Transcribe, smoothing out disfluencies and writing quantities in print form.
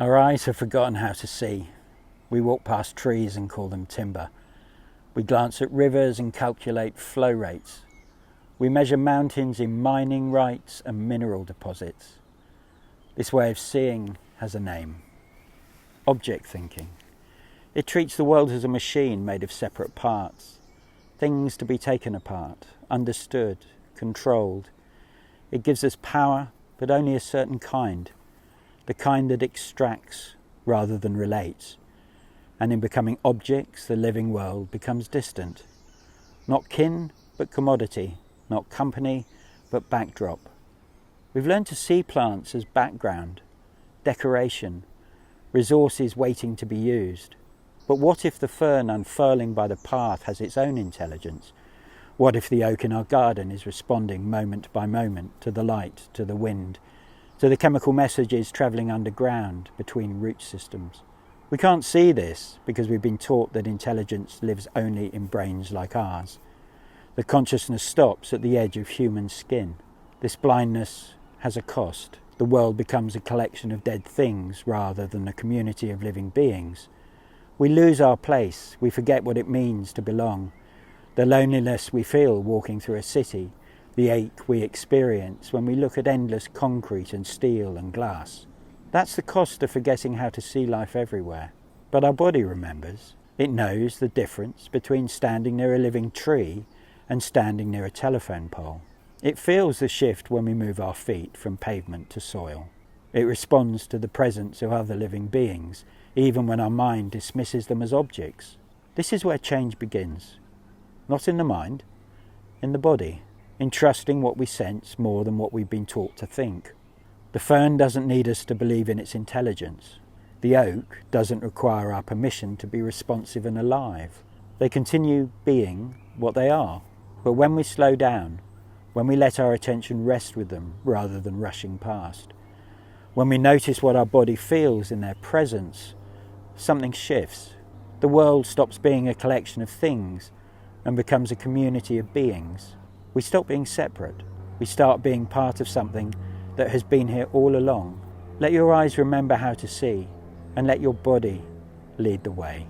Our eyes have forgotten how to see. We walk past trees and call them timber. We glance at rivers and calculate flow rates. We measure mountains in mining rights and mineral deposits. This way of seeing has a name: object thinking. It treats the world as a machine made of separate parts, things to be taken apart, understood, controlled. It gives us power, but only a certain kind, the kind that extracts rather than relates. And in becoming objects, the living world becomes distant. Not kin, but commodity. Not company, but backdrop. We've learned to see plants as background, decoration, resources waiting to be used. But what if the fern unfurling by the path has its own intelligence? What if the oak in our garden is responding moment by moment to the light, to the wind, to the chemical messages travelling underground between root systems? We can't see this because we've been taught that intelligence lives only in brains like ours. The consciousness stops at the edge of human skin. This blindness has a cost. The world becomes a collection of dead things rather than a community of living beings. We lose our place. We forget what it means to belong. The loneliness we feel walking through a city, the ache we experience when we look at endless concrete and steel and glass. That's the cost of forgetting how to see life everywhere. But our body remembers. It knows the difference between standing near a living tree and standing near a telephone pole. It feels the shift when we move our feet from pavement to soil. It responds to the presence of other living beings, even when our mind dismisses them as objects. This is where change begins. Not in the mind, in the body, in trusting what we sense more than what we've been taught to think. The fern doesn't need us to believe in its intelligence. The oak doesn't require our permission to be responsive and alive. They continue being what they are. But when we slow down, when we let our attention rest with them rather than rushing past, when we notice what our body feels in their presence, something shifts. The world stops being a collection of things and becomes a community of beings. We stop being separate. We start being part of something that has been here all along. Let your eyes remember how to see, and let your body lead the way.